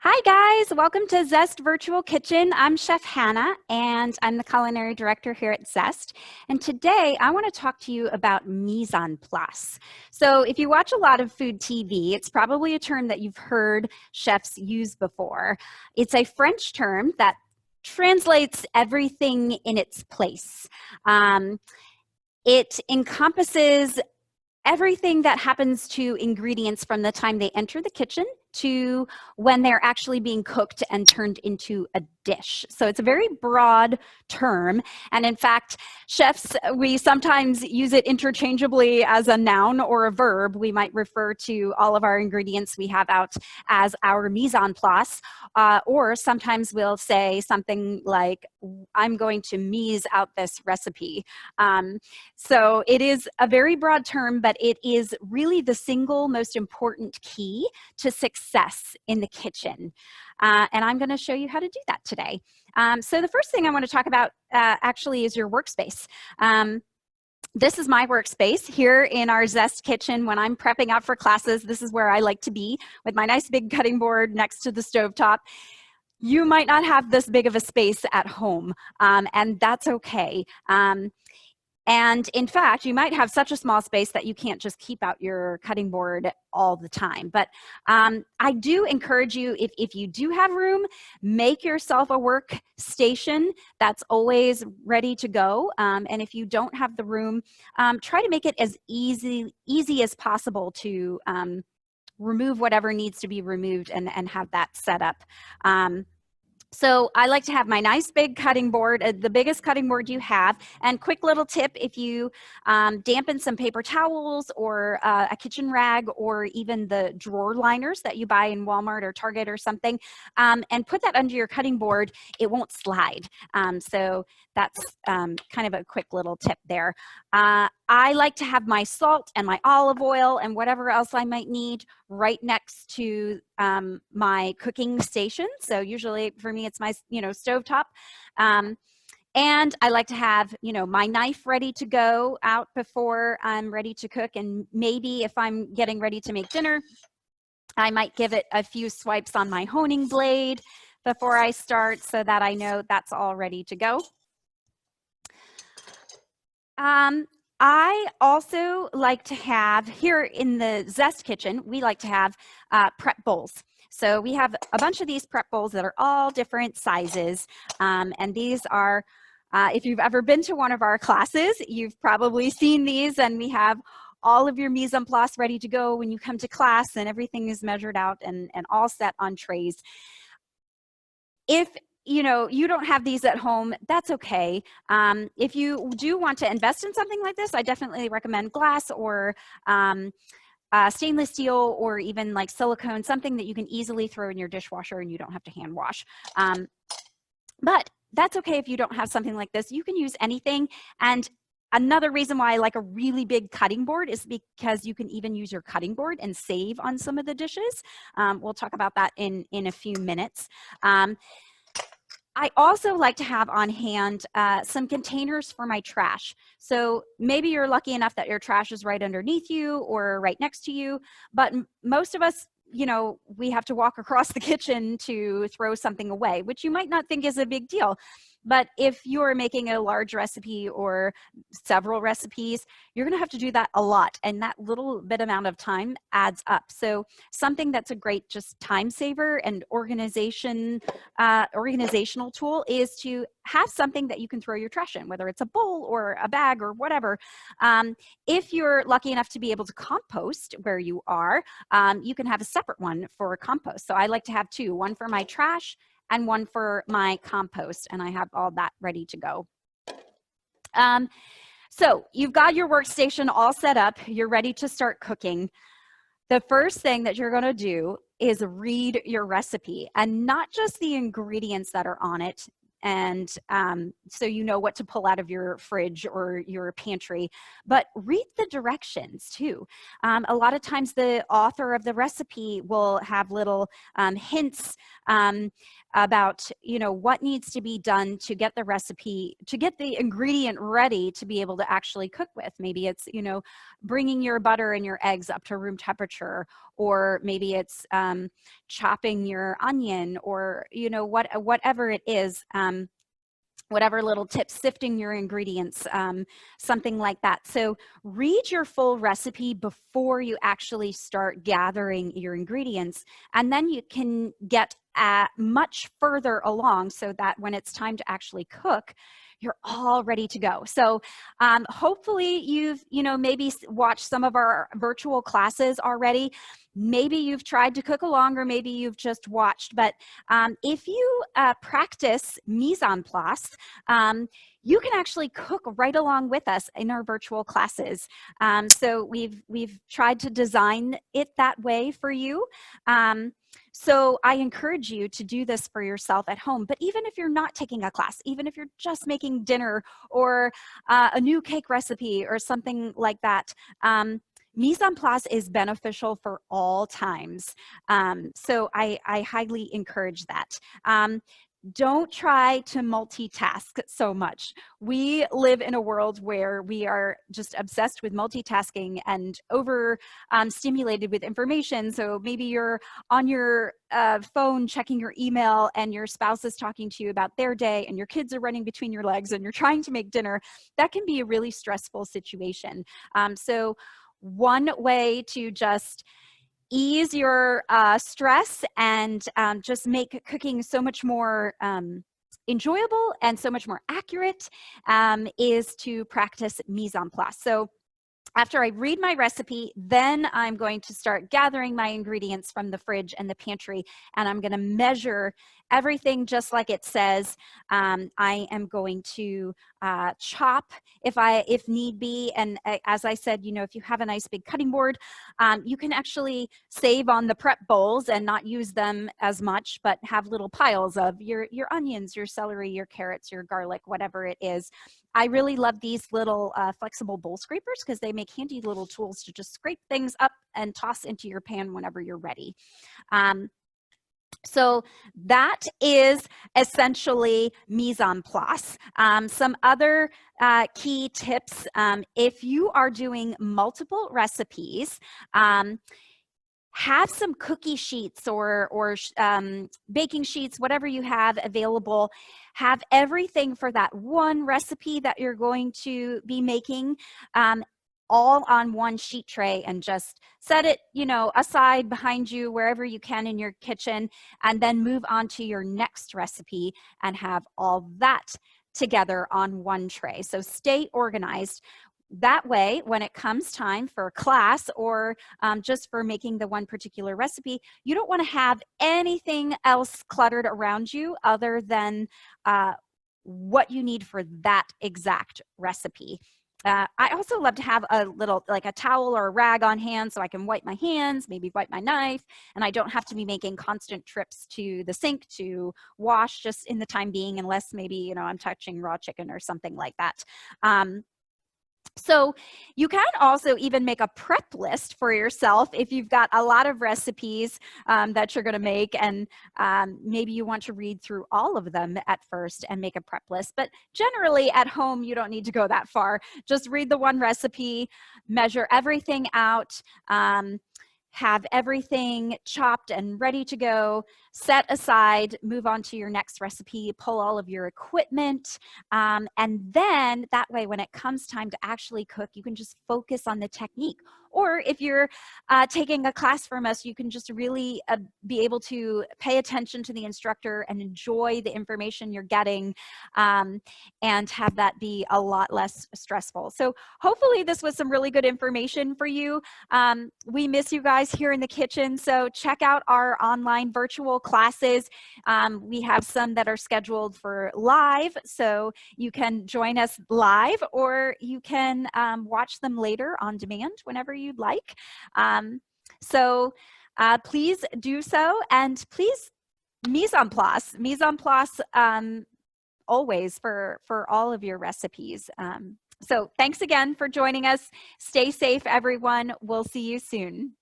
Hi guys, welcome to Zest Virtual Kitchen. I'm Chef Hannah and I'm the culinary director here at Zest. And today I want to talk to you about mise en place. So if you watch a lot of food TV, it's probably a term that you've heard chefs use before. It's a French term that translates everything in its place. It encompasses everything that happens to ingredients from the time they enter the kitchen to when they're actually being cooked and turned into a dish. So it's a very broad term. And in fact, chefs, we sometimes use it interchangeably as a noun or a verb. We might refer to all of our ingredients we have out as our mise en place, or sometimes we'll say something like, I'm going to mise out this recipe. So it is a very broad term, but it is really the single most important key to success in the kitchen. And I'm going to show you how to do that today. So the first thing I want to talk about actually is your workspace. This is my workspace here in our Zest kitchen. When I'm prepping out for classes, this is where I like to be with my nice big cutting board next to the stovetop. You might not have this big of a space at home, and that's okay. And in fact, you might have such a small space that you can't just keep out your cutting board all the time. But I do encourage you, if you do have room, make yourself a workstation that's always ready to go. And if you don't have the room, try to make it as easy as possible to remove whatever needs to be removed and have that set up. So I like to have my nice big cutting board, the biggest cutting board you have. And quick little tip, if you dampen some paper towels or a kitchen rag or even the drawer liners that you buy in Walmart or Target or something, and put that under your cutting board, it won't slide. So that's kind of a quick little tip there. I like to have my salt and my olive oil and whatever else I might need right next to my cooking station. So usually for me, it's my stovetop. And I like to have, my knife ready to go out before I'm ready to cook. And maybe if I'm getting ready to make dinner, I might give it a few swipes on my honing blade before I start so that I know that's all ready to go. I also like to have, here in the Zest kitchen, we like to have prep bowls. So we have a bunch of these prep bowls that are all different sizes. And these are, if you've ever been to one of our classes, you've probably seen these, and we have all of your mise en place ready to go when you come to class, and everything is measured out and all set on trays. If you don't have these at home, that's okay. If you do want to invest in something like this, I definitely recommend glass or stainless steel or even like silicone, something that you can easily throw in your dishwasher and you don't have to hand wash. But that's okay if you don't have something like this. You can use anything. And another reason why I like a really big cutting board is because you can even use your cutting board and save on some of the dishes. We'll talk about that in a few minutes. I also like to have on hand some containers for my trash. So maybe you're lucky enough that your trash is right underneath you or right next to you, but most of us, we have to walk across the kitchen to throw something away, which you might not think is a big deal. But if you're making a large recipe or several recipes, you're going to have to do that a lot. And that little bit amount of time adds up. So something that's a great just time saver and organizational tool is to have something that you can throw your trash in, whether it's a bowl or a bag or whatever. If you're lucky enough to be able to compost where you are, you can have a separate one for compost. So I like to have two, one for my trash and one for my compost, and I have all that ready to go. So you've got your workstation all set up. You're ready to start cooking. The first thing that you're going to do is read your recipe, and not just the ingredients that are on it. and so you know what to pull out of your fridge or your pantry. But read the directions too. A lot of times the author of the recipe will have little hints about, you know, what needs to be done to get the recipe, to get the ingredient ready to be able to actually cook with. Maybe it's, you know, bringing your butter and your eggs up to room temperature, or maybe it's chopping your onion, or, you know, whatever it is. Whatever little tips, sifting your ingredients, something like that. So read your full recipe before you actually start gathering your ingredients, and then you can get much further along so that when it's time to actually cook, you're all ready to go. So hopefully you've, you know, maybe watched some of our virtual classes already. Maybe you've tried to cook along, or maybe you've just watched. But if you practice mise en place, you can actually cook right along with us in our virtual classes. So we've tried to design it that way for you. So I encourage you to do this for yourself at home. But even if you're not taking a class, even if you're just making dinner, or a new cake recipe or something like that, mise en place is beneficial for all times. So I highly encourage that. Don't try to multitask so much. We live in a world where we are just obsessed with multitasking and over stimulated with information. So maybe you're on your phone checking your email, and your spouse is talking to you about their day, and your kids are running between your legs, and you're trying to make dinner. That can be a really stressful situation. So one way to just ease your stress and just make cooking so much more enjoyable and so much more accurate is to practice mise en place. So after I read my recipe, then I'm going to start gathering my ingredients from the fridge and the pantry, and I'm going to measure everything just like it says. I am going to chop if need be, and as I said, you know, if you have a nice big cutting board, you can actually save on the prep bowls and not use them as much, but have little piles of your onions, your celery, your carrots, your garlic, whatever it is. I really love these little flexible bowl scrapers because they make handy little tools to just scrape things up and toss into your pan whenever you're ready. So that is essentially mise en place. Some other key tips, if you are doing multiple recipes, have some cookie sheets or baking sheets, whatever you have available. Have everything for that one recipe that you're going to be making all on one sheet tray, and just set it, you know, aside behind you wherever you can in your kitchen, and then move on to your next recipe and have all that together on one tray. So stay organized. That way, when it comes time for a class, or just for making the one particular recipe, you don't want to have anything else cluttered around you other than what you need for that exact recipe. I also love to have a little, like a towel or a rag on hand, so I can wipe my hands, maybe wipe my knife, and I don't have to be making constant trips to the sink to wash just in the time being, unless maybe, you know, I'm touching raw chicken or something like that. So you can also even make a prep list for yourself if you've got a lot of recipes that you're going to make, and maybe you want to read through all of them at first and make a prep list. But generally at home, you don't need to go that far. Just read the one recipe, measure everything out, have everything chopped and ready to go, set aside, move on to your next recipe, pull all of your equipment, and then that way when it comes time to actually cook, you can just focus on the technique. Or if you're taking a class from us, you can just really be able to pay attention to the instructor and enjoy the information you're getting, and have that be a lot less stressful. So hopefully this was some really good information for you. We miss you guys here in the kitchen, so check out our online virtual classes. We have some that are scheduled for live, so you can join us live, or you can watch them later on demand whenever you'd like. So please do so, and please mise en place. Mise en place always for all of your recipes. So thanks again for joining us. Stay safe, everyone. We'll see you soon.